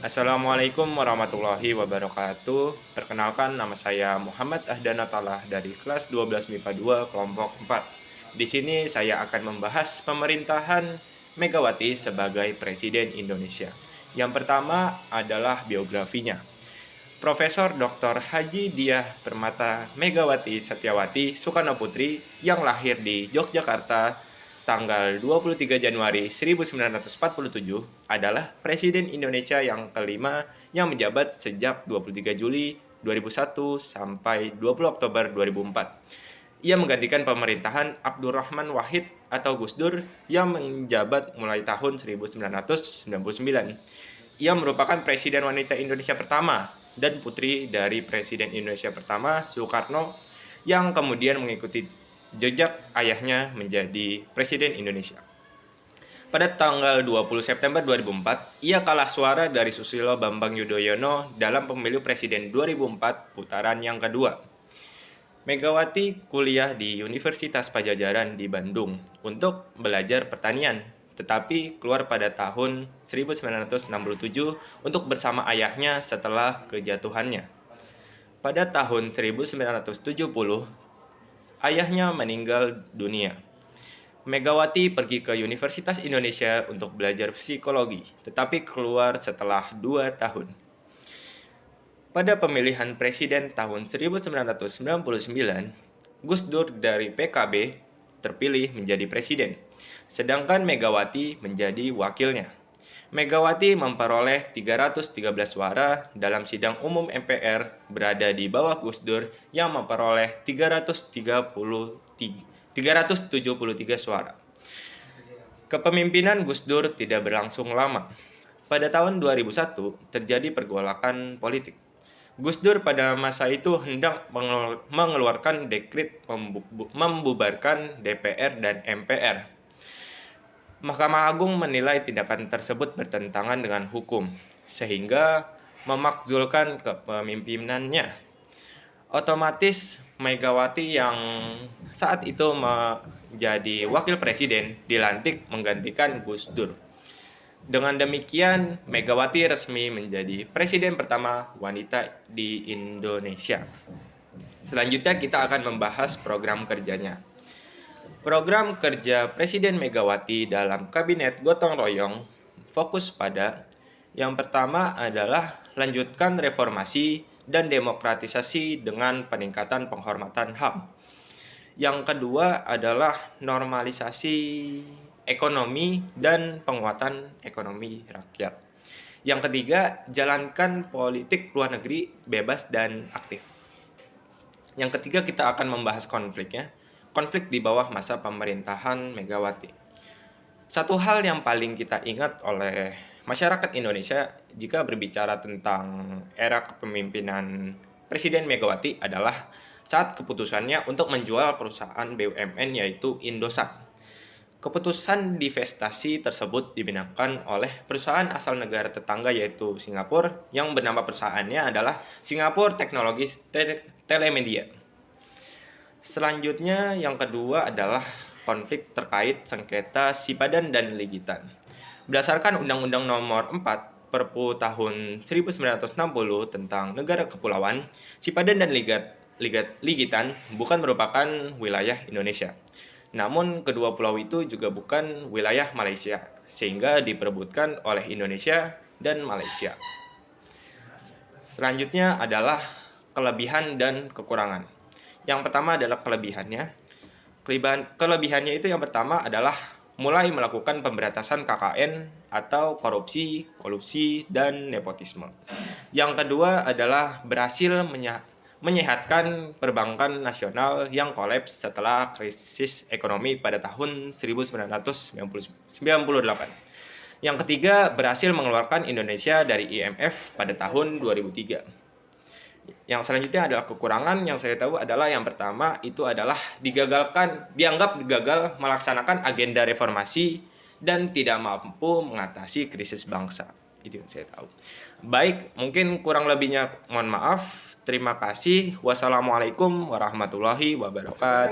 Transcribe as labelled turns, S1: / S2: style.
S1: Assalamualaikum warahmatullahi wabarakatuh. Perkenalkan, nama saya Muhammad Ahdana Talah dari kelas 12 MIPA 2 kelompok 4. Di sini saya akan membahas pemerintahan Megawati sebagai Presiden Indonesia. Yang pertama adalah biografinya. Profesor Dr. Haji Diah Permata Megawati Satyawati Soekarno Putri yang lahir di Yogyakarta tanggal 23 Januari 1947 adalah Presiden Indonesia yang kelima yang menjabat sejak 23 Juli 2001 sampai 20 Oktober 2004. Ia menggantikan pemerintahan Abdurrahman Wahid atau Gus Dur yang menjabat mulai tahun 1999. Ia merupakan Presiden wanita Indonesia pertama dan putri dari Presiden Indonesia pertama Soekarno yang kemudian mengikuti jejak ayahnya menjadi Presiden Indonesia. Pada tanggal 20 September 2004, ia kalah suara dari Susilo Bambang Yudhoyono dalam pemilu Presiden 2004 putaran yang kedua. Megawati kuliah di Universitas Padjadjaran di Bandung untuk belajar pertanian, tetapi keluar pada tahun 1967 untuk bersama ayahnya setelah kejatuhannya. Pada tahun 1970, ayahnya meninggal dunia. Megawati pergi ke Universitas Indonesia untuk belajar psikologi, tetapi keluar setelah 2 tahun. Pada pemilihan presiden tahun 1999, Gus Dur dari PKB terpilih menjadi presiden, sedangkan Megawati menjadi wakilnya. Megawati memperoleh 313 suara dalam sidang umum MPR, berada di bawah Gus Dur yang memperoleh 373 suara. Kepemimpinan Gus Dur tidak berlangsung lama. Pada tahun 2001 terjadi pergolakan politik. Gus Dur pada masa itu hendak mengeluarkan dekret membubarkan DPR dan MPR. Mahkamah Agung menilai tindakan tersebut bertentangan dengan hukum, sehingga memakzulkan kepemimpinannya. Otomatis Megawati yang saat itu menjadi wakil presiden dilantik menggantikan Gus Dur. Dengan demikian, Megawati resmi menjadi presiden pertama wanita di Indonesia. Selanjutnya kita akan membahas program kerjanya. Program kerja Presiden Megawati dalam Kabinet Gotong Royong fokus pada yang pertama adalah lanjutkan reformasi dan demokratisasi dengan peningkatan penghormatan HAM. Yang kedua adalah normalisasi ekonomi dan penguatan ekonomi rakyat. Yang ketiga, jalankan politik luar negeri bebas dan aktif. Yang ketiga, kita akan membahas konfliknya. Konflik di bawah masa pemerintahan Megawati. Satu hal yang paling kita ingat oleh masyarakat Indonesia jika berbicara tentang era kepemimpinan Presiden Megawati adalah saat keputusannya untuk menjual perusahaan BUMN yaitu Indosat. Keputusan divestasi tersebut dibinakan oleh perusahaan asal negara tetangga yaitu Singapura yang bernama perusahaannya adalah Singapore Technology Telemedia. Selanjutnya yang kedua adalah konflik terkait sengketa Sipadan dan Ligitan. Berdasarkan Undang-Undang Nomor 4 Perpu tahun 1960 tentang Negara Kepulauan, Sipadan dan Ligitan bukan merupakan wilayah Indonesia. Namun kedua pulau itu juga bukan wilayah Malaysia, sehingga diperebutkan oleh Indonesia dan Malaysia. Selanjutnya adalah kelebihan dan kekurangan. Yang pertama adalah kelebihannya. Kelebihannya itu yang pertama adalah mulai melakukan pemberantasan KKN atau korupsi, kolusi, dan nepotisme. Yang kedua adalah berhasil menyehatkan perbankan nasional yang kolaps setelah krisis ekonomi pada tahun 1998. Yang ketiga, berhasil mengeluarkan Indonesia dari IMF pada tahun 2003. Yang selanjutnya adalah kekurangan yang saya tahu adalah yang pertama itu adalah dianggap gagal melaksanakan agenda reformasi dan tidak mampu mengatasi krisis bangsa. Itu yang saya tahu. Baik, mungkin kurang lebihnya mohon maaf. Terima kasih. Wassalamualaikum warahmatullahi wabarakatuh.